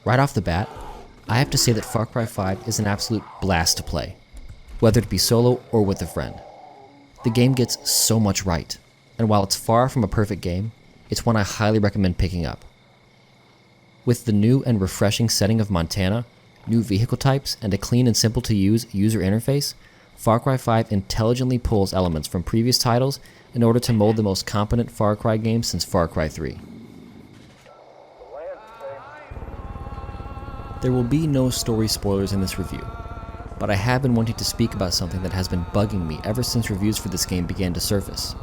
Right off the bat, I have to say that Far Cry 5 is an absolute blast to play, whether it be solo or with a friend. The game gets so much right, and while it's far from a perfect game, it's one I highly recommend picking up. With the new and refreshing setting of Montana, new vehicle types, and a clean and simple to use user interface, Far Cry 5 intelligently pulls elements from previous titles in order to mold the most competent Far Cry game since Far Cry 3. There will be no story spoilers in this review, but I have been wanting to speak about something that has been bugging me ever since reviews for this game began to surface.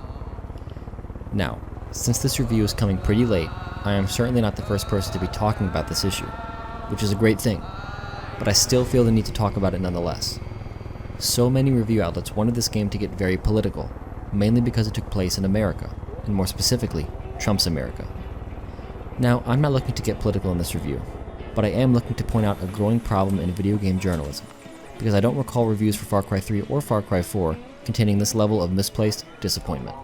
Now, since this review is coming pretty late, I am certainly not the first person to be talking about this issue, which is a great thing, but I still feel the need to talk about it nonetheless. So many review outlets wanted this game to get very political, mainly because it took place in America, and more specifically, Trump's America. Now, I'm not looking to get political in this review, but I am looking to point out a growing problem in video game journalism, because I don't recall reviews for Far Cry 3 or Far Cry 4 containing this level of misplaced disappointment.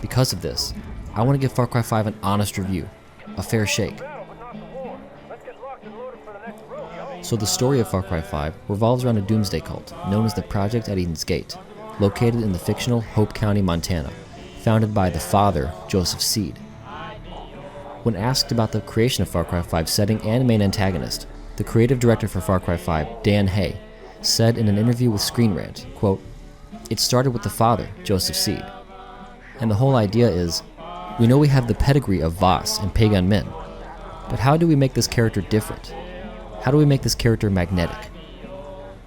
Because of this, I want to give Far Cry 5 an honest review, a fair shake. So the story of Far Cry 5 revolves around a doomsday cult known as the Project at Eden's Gate, located in the fictional Hope County, Montana, founded by the father, Joseph Seed. When asked about the creation of Far Cry 5's setting and main antagonist, the creative director for Far Cry 5, Dan Hay, said in an interview with Screen Rant, quote, "It started with the father, Joseph Seed. And the whole idea is, we know we have the pedigree of Voss and Pagan Min, but how do we make this character different? How do we make this character magnetic?"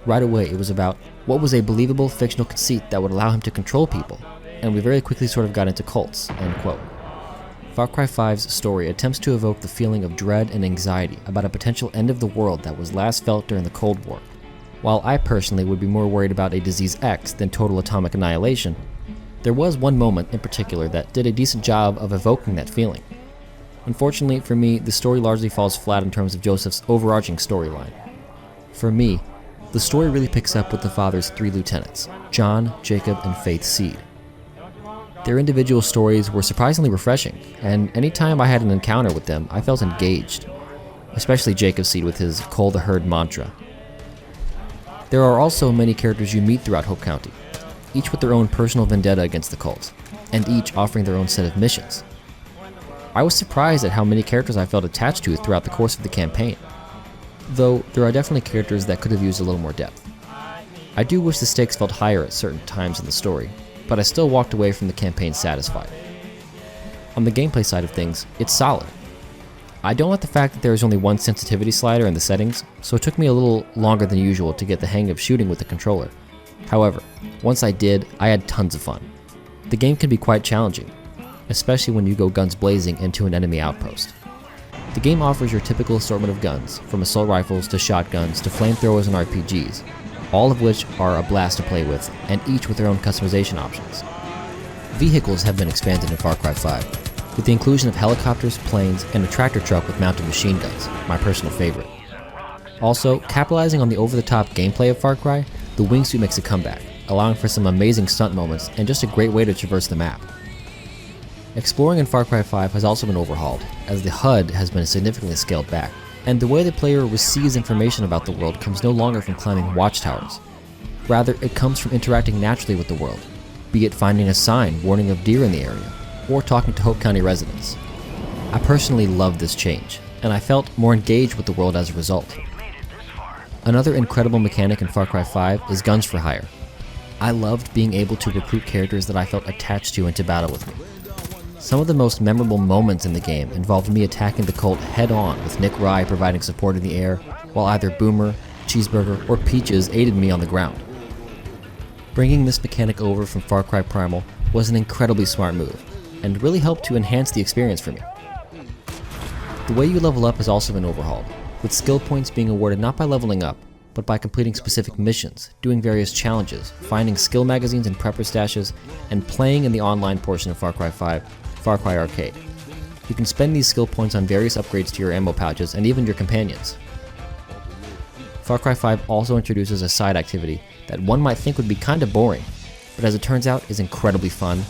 Right away, it was about what was a believable fictional conceit that would allow him to control people, and we very quickly sort of got into cults, end quote. Far Cry 5's story attempts to evoke the feeling of dread and anxiety about a potential end of the world that was last felt during the Cold War. While I personally would be more worried about a Disease X than total atomic annihilation, there was one moment in particular that did a decent job of evoking that feeling. Unfortunately for me, the story largely falls flat in terms of Joseph's overarching storyline. For me, the story really picks up with the father's three lieutenants, John, Jacob, and Faith Seed. Their individual stories were surprisingly refreshing, and anytime I had an encounter with them, I felt engaged, especially Jacob Seed with his Cull the Herd mantra. There are also many characters you meet throughout Hope County, each with their own personal vendetta against the cult, and each offering their own set of missions. I was surprised at how many characters I felt attached to throughout the course of the campaign, though there are definitely characters that could have used a little more depth. I do wish the stakes felt higher at certain times in the story, but I still walked away from the campaign satisfied. On the gameplay side of things, it's solid. I don't like the fact that there is only one sensitivity slider in the settings, so it took me a little longer than usual to get the hang of shooting with the controller. However, once I did, I had tons of fun. The game can be quite challenging, especially when you go guns blazing into an enemy outpost. The game offers your typical assortment of guns, from assault rifles to shotguns to flamethrowers and RPGs, all of which are a blast to play with, and each with their own customization options. Vehicles have been expanded in Far Cry 5, with the inclusion of helicopters, planes, and a tractor truck with mounted machine guns, my personal favorite. Also, capitalizing on the over-the-top gameplay of Far Cry, the wingsuit makes a comeback, allowing for some amazing stunt moments and just a great way to traverse the map. Exploring in Far Cry 5 has also been overhauled, as the HUD has been significantly scaled back, and the way the player receives information about the world comes no longer from climbing watchtowers. Rather, it comes from interacting naturally with the world, be it finding a sign warning of deer in the area, or talking to Hope County residents. I personally love this change, and I felt more engaged with the world as a result. Another incredible mechanic in Far Cry 5 is guns for hire. I loved being able to recruit characters that I felt attached to into battle with me. Some of the most memorable moments in the game involved me attacking the cult head-on, with Nick Rye providing support in the air, while either Boomer, Cheeseburger, or Peaches aided me on the ground. Bringing this mechanic over from Far Cry Primal was an incredibly smart move, and really helped to enhance the experience for me. The way you level up has also been overhauled, with skill points being awarded not by leveling up, but by completing specific missions, doing various challenges, finding skill magazines and prepper stashes, and playing in the online portion of Far Cry 5, Far Cry Arcade. You can spend these skill points on various upgrades to your ammo pouches and even your companions. Far Cry 5 also introduces a side activity that one might think would be kinda boring, but as it turns out is incredibly fun: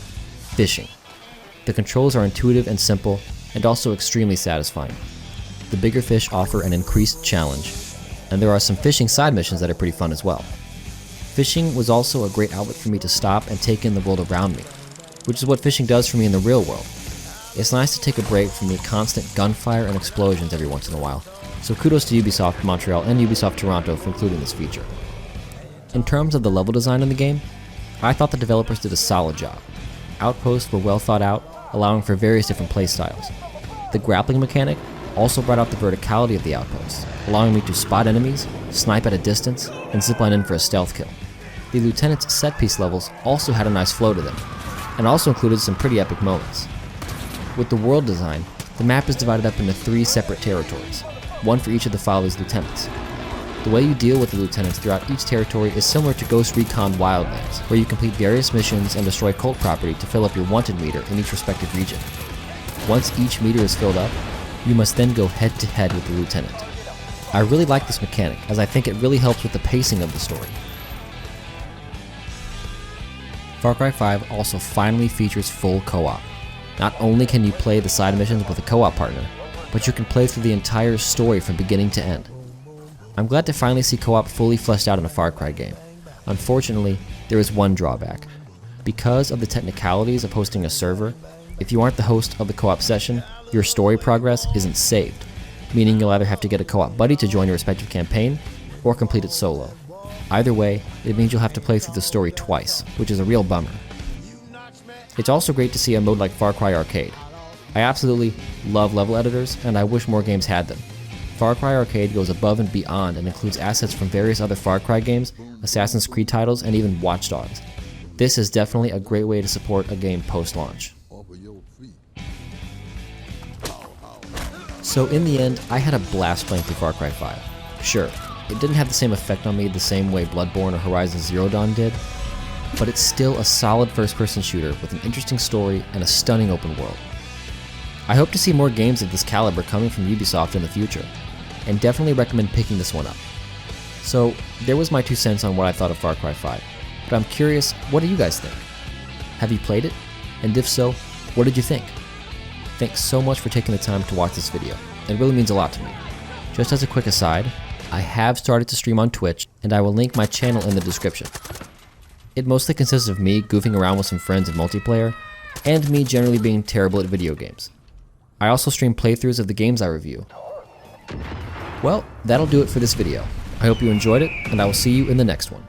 fishing. The controls are intuitive and simple, and also extremely satisfying. the bigger fish offer an increased challenge, and there are some fishing side missions that are pretty fun as well. Fishing was also a great outlet for me to stop and take in the world around me, which is what fishing does for me in the real world. It's nice to take a break from the constant gunfire and explosions every once in a while, so kudos to Ubisoft Montreal and Ubisoft Toronto for including this feature. In terms of the level design in the game, I thought the developers did a solid job. Outposts were well thought out, allowing for various different playstyles. The grappling mechanic also brought out the verticality of the outposts, allowing me to spot enemies, snipe at a distance, and zipline in for a stealth kill. The Lieutenant's set-piece levels also had a nice flow to them, and also included some pretty epic moments. With the world design, the map is divided up into 3 separate territories, one for each of the Follies lieutenants. The way you deal with the lieutenants throughout each territory is similar to Ghost Recon Wildlands, where you complete various missions and destroy cult property to fill up your wanted meter in each respective region. Once each meter is filled up, you must then go head-to-head with the lieutenant. I really like this mechanic, as I think it really helps with the pacing of the story. Far Cry 5 also finally features full co-op. Not only can you play the side missions with a co-op partner, but you can play through the entire story from beginning to end. I'm glad to finally see co-op fully fleshed out in a Far Cry game. Unfortunately, there is one drawback. Because of the technicalities of hosting a server, if you aren't the host of the co-op session, your story progress isn't saved, meaning you'll either have to get a co-op buddy to join your respective campaign, or complete it solo. Either way, it means you'll have to play through the story twice, which is a real bummer. It's also great to see a mode like Far Cry Arcade. I absolutely love level editors, and I wish more games had them. Far Cry Arcade goes above and beyond and includes assets from various other Far Cry games, Assassin's Creed titles, and even Watch Dogs. This is definitely a great way to support a game post-launch. So in the end, I had a blast playing through Far Cry 5. Sure, it didn't have the same effect on me the same way Bloodborne or Horizon Zero Dawn did, but it's still a solid first-person shooter with an interesting story and a stunning open world. I hope to see more games of this caliber coming from Ubisoft in the future, and definitely recommend picking this one up. So, there was my 2 cents on what I thought of Far Cry 5, but I'm curious, what do you guys think? Have you played it? And if so, what did you think? Thanks so much for taking the time to watch this video. It really means a lot to me. Just as a quick aside, I have started to stream on Twitch, and I will link my channel in the description. It mostly consists of me goofing around with some friends in multiplayer, and me generally being terrible at video games. I also stream playthroughs of the games I review. Well, that'll do it for this video. I hope you enjoyed it, and I will see you in the next one.